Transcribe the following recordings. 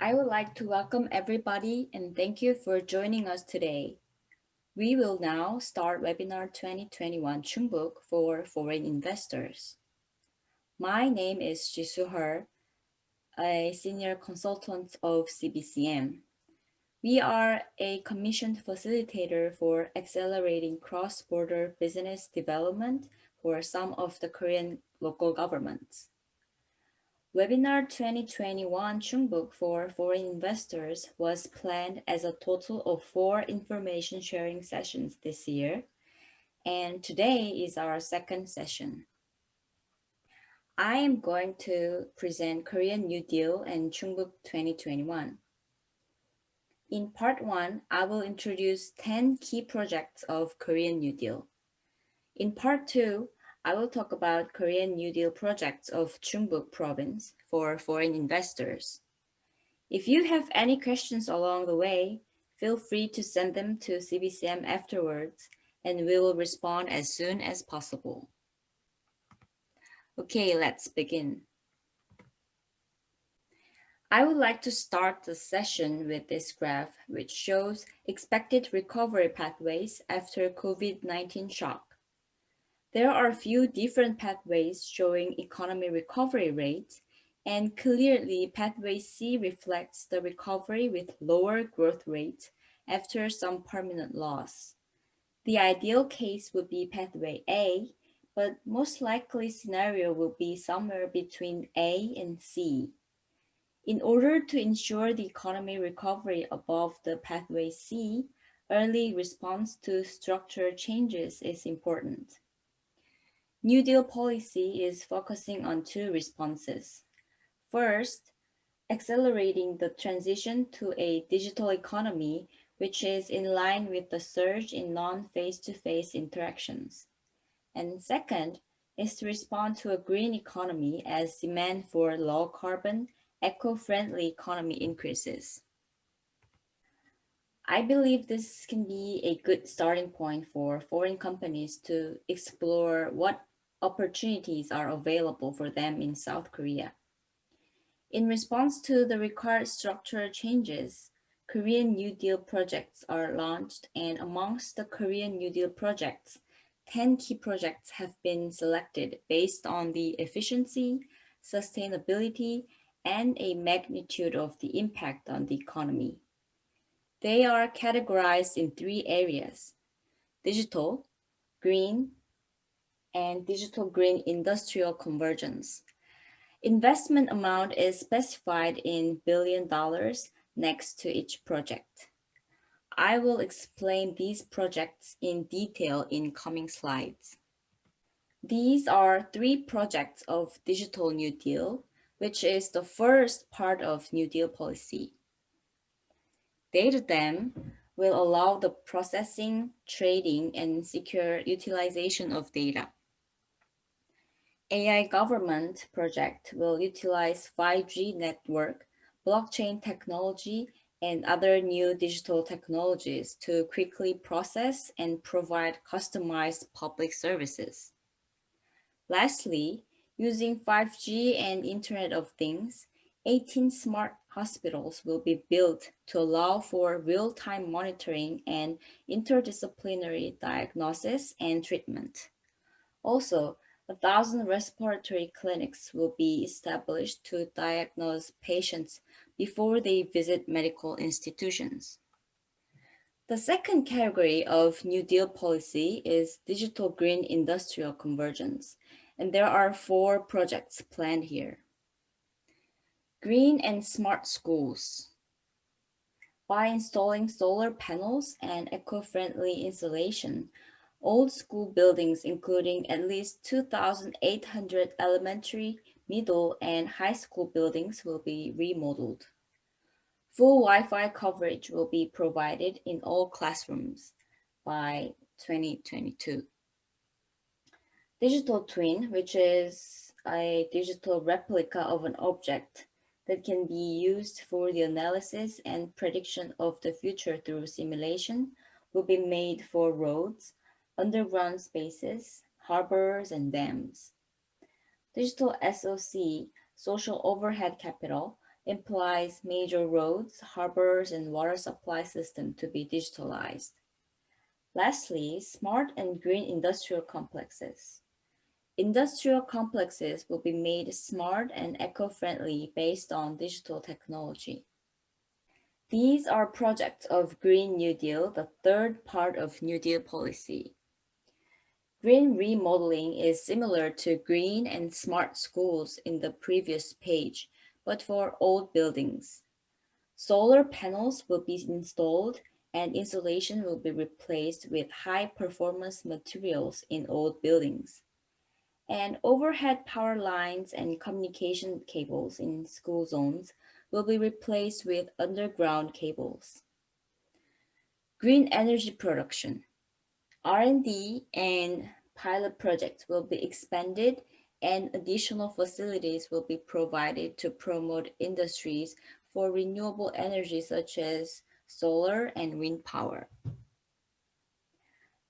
I would like to welcome everybody and thank you for joining us today. We will now start webinar 2021 Chungbuk for foreign investors. My name is Jisoo, a senior consultant of CBCM. We are a commissioned facilitator for accelerating cross-border business development for some of the Korean local governments. Webinar 2021 Chungbuk for foreign investors was planned as a total of 4 information sharing sessions this year, and today is our second session. I am going to present Korean New Deal and Chungbuk 2021. In part 1, I will introduce 10 key projects of Korean New Deal. In part 2, I will talk about Korean New Deal projects of Chungbuk province for foreign investors. If you have any questions along the way, feel free to send them to CBCM afterwards, and we will respond as soon as possible. Okay, let's begin. I would like to start the session with this graph, which shows expected recovery pathways after COVID-19 shock. There are a few different pathways showing economy recovery rates, and clearly pathway C reflects the recovery with lower growth rates after some permanent loss. The ideal case would be pathway A, but most likely scenario will be somewhere between A and C. In order to ensure the economy recovery above the pathway C, early response to structural changes is important. New Deal policy is focusing on 2 responses. First, accelerating the transition to a digital economy, which is in line with the surge in non-face-to-face interactions. And second is to respond to a green economy as demand for low-carbon, eco-friendly economy increases. I believe this can be a good starting point for foreign companies to explore what opportunities are available for them in South Korea. In response to the required structural changes, Korean New Deal projects are launched, and amongst the Korean New Deal projects, 10 key projects have been selected based on the efficiency, sustainability, and a magnitude of the impact on the economy. They are categorized in 3 areas: digital, green, and digital green industrial convergence. Investment amount is specified in $billion next to each project. I will explain these projects in detail in coming slides. These are 3 projects of Digital New Deal, which is the first part of New Deal policy. DataDam will allow the processing, trading, and secure utilization of data. AI government project will utilize 5G network, blockchain technology, and other new digital technologies to quickly process and provide customized public services. Lastly, using 5G and Internet of Things, 18 smart hospitals will be built to allow for real-time monitoring and interdisciplinary diagnosis and treatment. Also, 1,000 respiratory clinics will be established to diagnose patients before they visit medical institutions. The second category of New Deal policy is digital green industrial convergence, and there are 4 projects planned here. Green and smart schools. By installing solar panels and eco-friendly insulation, old school buildings, including at least 2,800 elementary, middle, and high school buildings, will be remodeled. Full Wi-Fi coverage will be provided in all classrooms by 2022. Digital twin, which is a digital replica of an object that can be used for the analysis and prediction of the future through simulation, will be made for roads, underground spaces, harbors, and dams. Digital SOC, social overhead capital, implies major roads, harbors, and water supply system to be digitalized. Lastly, smart and green industrial complexes. Industrial complexes will be made smart and eco-friendly based on digital technology. These are projects of Green New Deal, the third part of New Deal policy. Green remodeling is similar to green and smart schools in the previous page, but for old buildings. Solar panels will be installed and insulation will be replaced with high performance materials in old buildings. And overhead power lines and communication cables in school zones will be replaced with underground cables. Green energy production. R&D and pilot projects will be expanded and additional facilities will be provided to promote industries for renewable energy such as solar and wind power.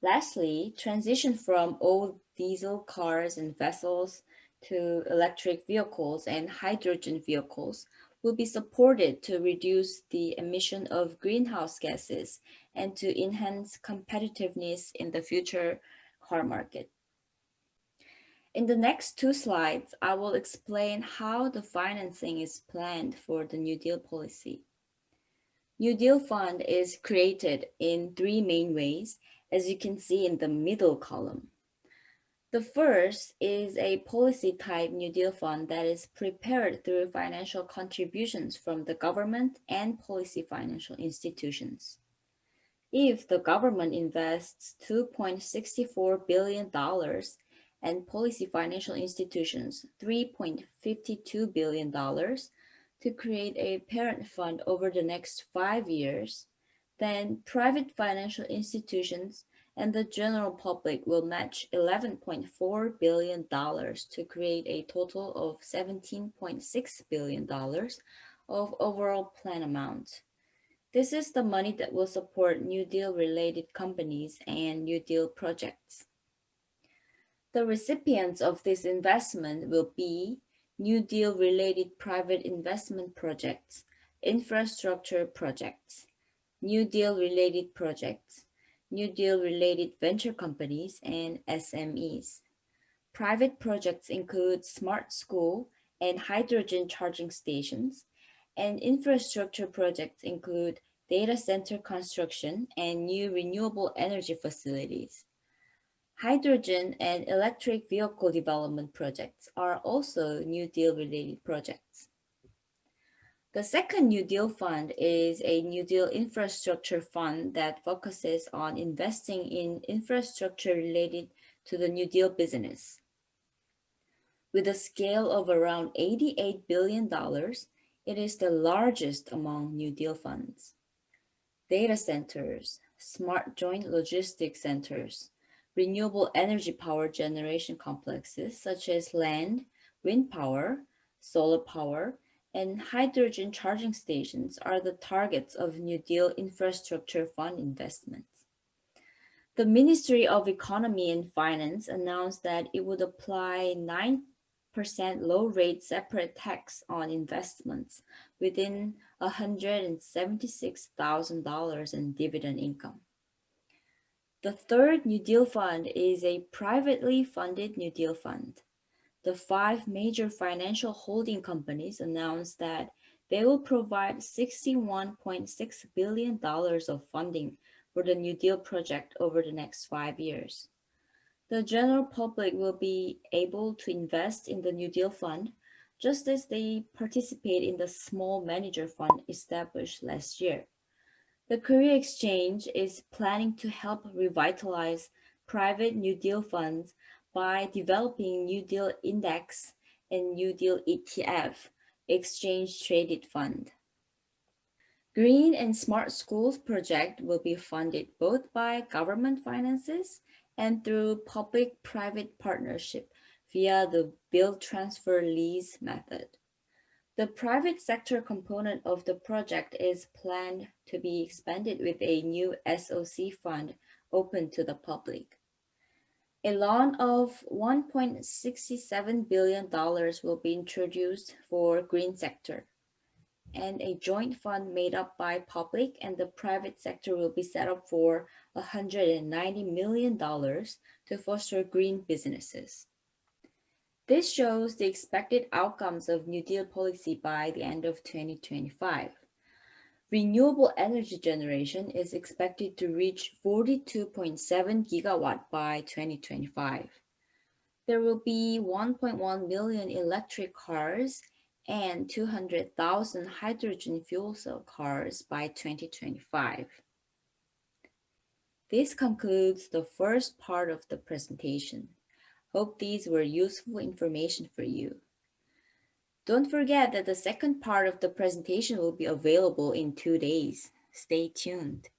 Lastly, transition from old diesel cars and vessels to electric vehicles and hydrogen vehicles will be supported to reduce the emission of greenhouse gases and to enhance competitiveness in the future car market. In the next two slides, I will explain how the financing is planned for the New Deal policy. New Deal Fund is created in three main ways, as you can see in the middle column. The first is a policy type New Deal Fund that is prepared through financial contributions from the government and policy financial institutions. If the government invests $2.64 billion and policy financial institutions $3.52 billion to create a parent fund over the next 5 years, then private financial institutions and the general public will match $11.4 billion to create a total of $17.6 billion of overall plan amount. This is the money that will support New Deal related companies and New Deal projects. The recipients of this investment will be New Deal related private investment projects, infrastructure projects, New Deal related projects, New Deal related venture companies, and SMEs. Private projects include smart school and hydrogen charging stations, and infrastructure projects include data center construction and new renewable energy facilities. Hydrogen and electric vehicle development projects are also New Deal related projects. The second New Deal Fund is a New Deal infrastructure fund that focuses on investing in infrastructure related to the New Deal business. With a scale of around $88 billion, it is the largest among New Deal funds. Data centers, smart joint logistics centers, renewable energy power generation complexes such as land, wind power, solar power, and hydrogen charging stations are the targets of New Deal infrastructure fund investments. The Ministry of Economy and Finance announced that it would apply 9% low rate separate tax on investments within $176,000 in dividend income. The third New Deal Fund is a privately funded New Deal Fund. The five major financial holding companies announced that they will provide $61.6 billion of funding for the New Deal project over the next 5 years. The general public will be able to invest in the New Deal Fund just as they participate in the Small Manager Fund established last year. The Korea Exchange is planning to help revitalize private New Deal funds by developing New Deal Index and New Deal ETF, Exchange Traded Fund. Green and Smart Schools project will be funded both by government finances and through public-private partnership via the build transfer lease method. The private sector component of the project is planned to be expanded with a new SOC fund open to the public. A loan of $1.67 billion will be introduced for green sector. and a joint fund made up by public and the private sector will be set up for $190 million to foster green businesses. This shows the expected outcomes of New Deal policy by the end of 2025. Renewable energy generation is expected to reach 42.7 gigawatt by 2025. There will be 1.1 million electric cars and 200,000 hydrogen fuel cell cars by 2025. This concludes the first part of the presentation. Hope these were useful information for you. Don't forget that the second part of the presentation will be available in 2 days. Stay tuned.